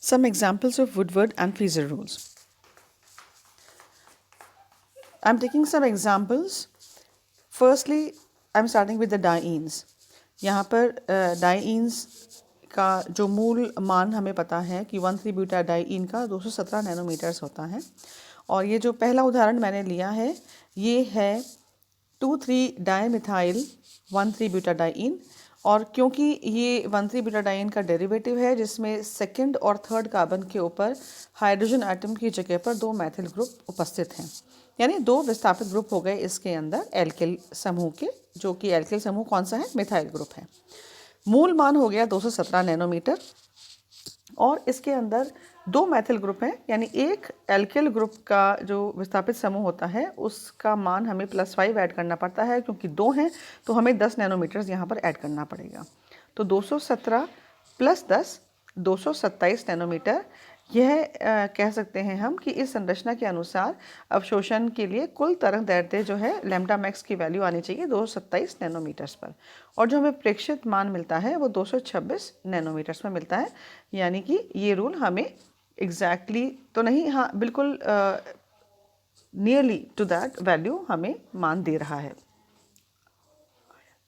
Some examples of Woodward and Feser rules. I'm taking some examples. Firstly, I'm starting with the डाइईन्स. यहाँ पर डाइईन्स का जो मूल मान हमें पता है कि 1,3-ब्यूटाडाइईन का 217 नैनोमीटर्स होता है. और ये जो पहला उदाहरण मैंने लिया है ये है 2,3-डाइमिथाइल 1,3-ब्यूटाडाइईन. और क्योंकि ये 1,3-ब्यूटाडाइईन का डेरिवेटिव है जिसमें सेकंड और थर्ड कार्बन के ऊपर हाइड्रोजन एटम की जगह पर दो मैथिल ग्रुप उपस्थित हैं, यानी दो विस्थापित ग्रुप हो गए इसके अंदर एल्किल समूह के, जो कि एल्किल समूह कौन सा है, मिथाइल ग्रुप है. मूल मान हो गया 217 नैनोमीटर. और इसके अंदर दो मैथिल ग्रुप हैं, यानी एक एल्किल ग्रुप का जो विस्थापित समूह होता है उसका मान हमें +5 ऐड करना पड़ता है. क्योंकि दो हैं तो हमें 10 नैनोमीटर्स यहाँ पर ऐड करना पड़ेगा. तो 217 + 10 227 नैनोमीटर. यह कह सकते हैं हम कि इस संरचना के अनुसार अवशोषण के लिए कुल तरंग दैर्ध्य जो है लैम्डा मैक्स की वैल्यू आनी चाहिए 227 नैनोमीटर्स पर. और जो हमें प्रेक्षित मान मिलता है वो 226 नैनोमीटर्स में मिलता है. यानी कि ये रूल हमें एग्जैक्टली तो नहीं, हाँ बिल्कुल नियरली टू दैट वैल्यू हमें मान दे रहा है.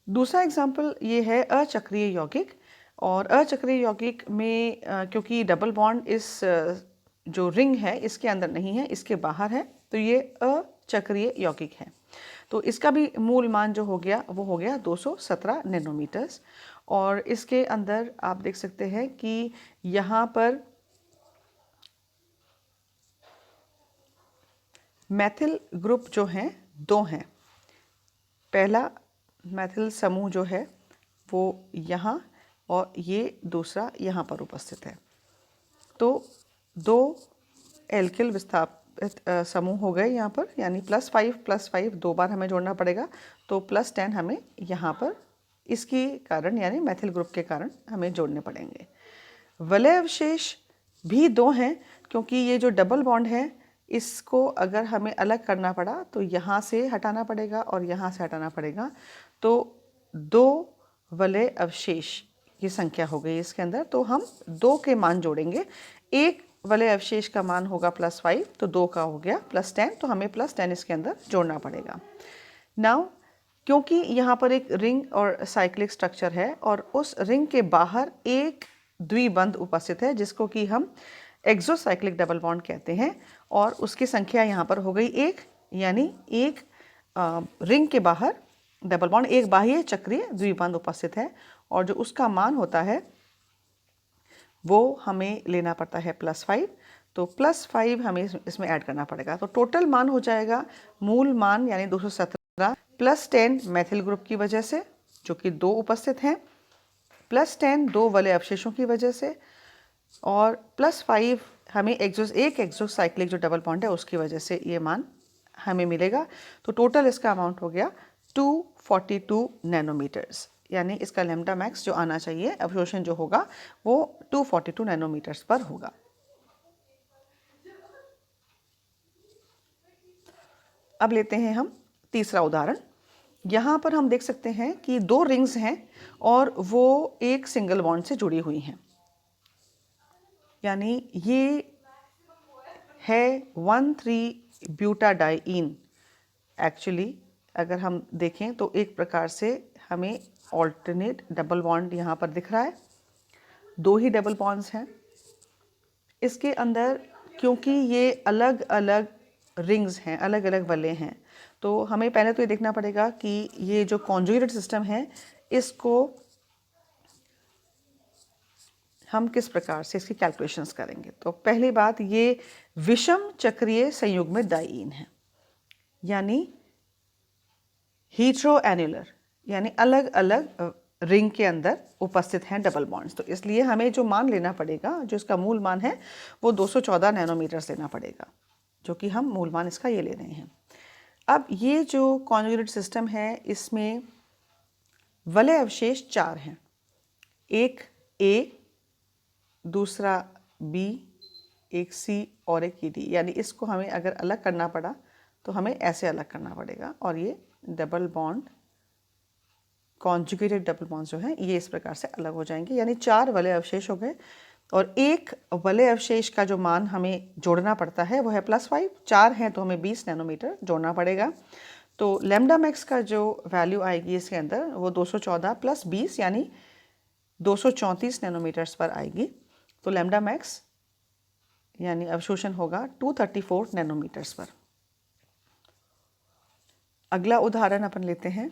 दूसरा एग्जाम्पल ये है अचक्रीय यौगिक. और अचक्रीय यौगिक में क्योंकि डबल बॉन्ड इस जो रिंग है इसके अंदर नहीं है, इसके बाहर है, तो ये अचक्रीय यौगिक है. तो इसका भी मूल मान जो हो गया वो हो गया 217 नैनोमीटर्स. और इसके अंदर आप देख सकते हैं कि यहाँ पर मैथिल ग्रुप जो हैं दो हैं. पहला मैथिल समूह जो है वो यहाँ और ये दूसरा यहाँ पर उपस्थित है. तो दो एल्किल विस्थापित समूह हो गए यहाँ पर, यानी +5 दो बार हमें जोड़ना पड़ेगा. तो +10 हमें यहाँ पर इसके कारण यानी मैथिल ग्रुप के कारण हमें जोड़ने पड़ेंगे. वलय अवशेष भी दो हैं क्योंकि ये जो डबल बॉन्ड है इसको अगर हमें अलग करना पड़ा तो यहाँ से हटाना पड़ेगा और यहाँ से हटाना पड़ेगा. तो दो वलय अवशेष ये संख्या हो गई इसके अंदर. तो हम दो के मान जोड़ेंगे. एक वलय अवशेष का मान होगा +5, तो दो का हो गया +10, तो हमें +10 इसके अंदर जोड़ना पड़ेगा. नाउ क्योंकि यहाँ पर एक रिंग और साइक्लिक स्ट्रक्चर है और उस रिंग के बाहर एक द्विबंध उपस्थित है जिसको कि हम एक्सोसाइक्लिक डबल बॉन्ड कहते हैं. और उसकी संख्या यहाँ पर हो गई एक, यानी एक रिंग के बाहर डबल बॉन्ड, एक बाह्य चक्रीय द्विबंध उपस्थित है. और जो उसका मान होता है वो हमें लेना पड़ता है +5. तो +5 हमें इसमें ऐड करना पड़ेगा. तो टोटल मान हो जाएगा मूल मान यानी 217 +10 मैथिल ग्रुप की वजह से जो कि दो उपस्थित हैं, +10 दो वलय अवशेषों की वजह से, और +5 हमें एक एक्सोसाइक्लिक जो डबल बॉन्ड है उसकी वजह से ये मान हमें मिलेगा. तो टोटल इसका अमाउंट हो गया 242 नैनोमीटर्स. यानी इसका लैम्डा मैक्स जो आना चाहिए अवशोषण जो होगा वो 242 नैनोमीटर्स पर होगा. अब लेते हैं हम तीसरा उदाहरण. यहाँ पर हम देख सकते हैं कि दो रिंग्स हैं और वो एक सिंगल बॉन्ड से जुड़ी हुई हैं. यानी ये है 1,3-ब्यूटाडाइईन. एक्चुअली अगर हम देखें तो एक प्रकार से हमें ऑल्टरनेट डबल बॉन्ड यहाँ पर दिख रहा है. दो ही डबल बॉन्ड्स हैं इसके अंदर. क्योंकि ये अलग अलग रिंग्स हैं, अलग अलग वलय हैं, तो हमें पहले तो ये देखना पड़ेगा कि ये जो कॉन्जुगेटेड सिस्टम है इसको हम किस प्रकार से इसकी कैलकुलेशंस करेंगे. तो पहली बात, ये विषम चक्रीय संयुग्मित डाइईन है, यानी हीट्रो एन्युलर, यानी अलग अलग रिंग के अंदर उपस्थित हैं डबल बॉन्ड्स. तो इसलिए हमें जो मान लेना पड़ेगा, जो इसका मूल मान है वो 214 नैनोमीटर्स लेना पड़ेगा, जो कि हम मूल मान इसका ये ले रहे हैं. अब ये जो कॉन्जुगेटेड सिस्टम है इसमें वलय अवशेष 4 हैं. एक ए, दूसरा बी, एक सी और एक डी. यानी इसको हमें अगर अलग करना पड़ा तो हमें ऐसे अलग करना पड़ेगा. और ये double bond conjugated double bond जो हैं ये इस प्रकार से अलग हो जाएंगे. यानी 4 वलय अवशेष हो गए. और एक वलय अवशेष का जो मान हमें जोड़ना पड़ता है वो है +5। 4 हैं तो हमें 20 नैनोमीटर जोड़ना पड़ेगा। तो लैम्डा मैक्स का जो वैल्यू आएगी इसके अंदर वो 214 + 20 यानी 234 नैनोमीटर्स पर आएगी। तो लैम्डा मैक्स यानी अवशोषण होगा 234 नैनोमीटर्स पर। अगला उदाहरण अपन लेते हैं।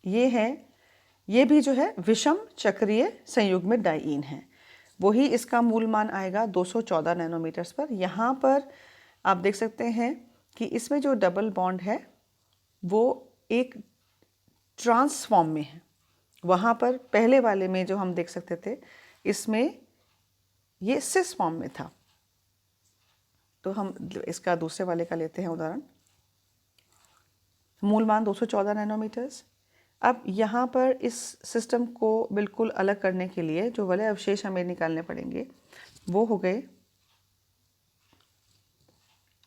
ये भी जो है विषम चक्रीय संयुग्मित डाइईन है। वही इसका मूल मान आएगा 214 नैनोमीटर्स पर। यहाँ पर आप देख सकते हैं कि इसमें जो डबल बॉन्ड है वो एक ट्रांस फॉर्म में है। वहाँ पर पहले वाले में जो हम देख सकते थे इसमें ये सिस फॉर्म में था। तो हम इसका दूसरे वाले का लेते हैं उदाहरण। मूल मान 214 नैनोमीटर्स। अब यहाँ पर इस सिस्टम को बिल्कुल अलग करने के लिए जो वलय अवशेष हमें निकालने पड़ेंगे वो हो गए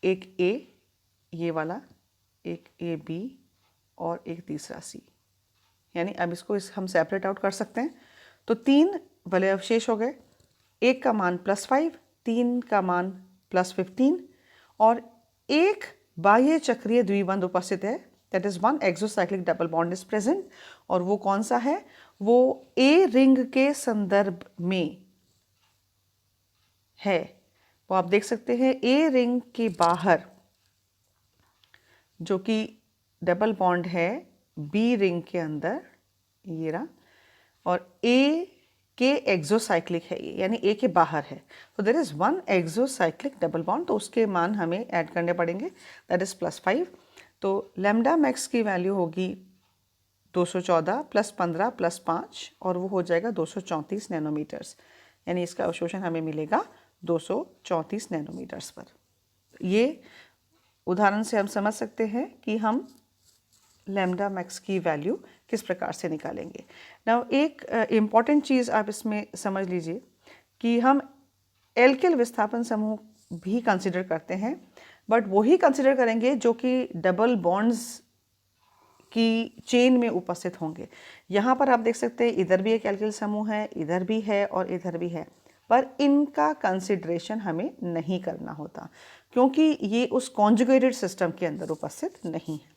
एक A, ये वाला, एक AB और एक तीसरा C। यानी अब इसको हम सेपरेट आउट कर सकते हैं। तो 3 वलय अवशेष हो गए। एक का मान +5, 3 का मान +15 और एक बाह्य चक्रीय द्विबंध उपस्थित है। That is 1 exocyclic double bond is present. और वो कौन सा है? वो A रिंग के संदर्भ में है। वो आप देख सकते हैं A रिंग के बाहर जो कि डबल बॉन्ड है B रिंग के अंदर, ये रहा, और A के एक्सोसाइक्लिक है ये, यानी A के बाहर है। तो there is 1 exocyclic double bond. तो उसके मान हमें ऐड करने पड़ेंगे, दैट इज +5। तो लैम्डा मैक्स की वैल्यू होगी 214 + 15 + 5 और वो हो जाएगा 234 नैनोमीटर्स। यानी इसका अवशोषण हमें मिलेगा 234 नैनोमीटर्स पर। ये उदाहरण से हम समझ सकते हैं कि हम लैम्डा मैक्स की वैल्यू किस प्रकार से निकालेंगे। नाउ एक इम्पॉर्टेंट चीज़ आप इसमें समझ लीजिए कि हम एल्किल विस्थापन समूह भी कंसिडर करते हैं, बट वही कंसिडर करेंगे जो कि डबल बॉन्ड्स की चेन में उपस्थित होंगे। यहाँ पर आप देख सकते हैं इधर भी एक एल्किल समूह है, इधर भी है और इधर भी है, पर इनका कंसिडरेशन हमें नहीं करना होता क्योंकि ये उस कॉन्जुगेटेड सिस्टम के अंदर उपस्थित नहीं है।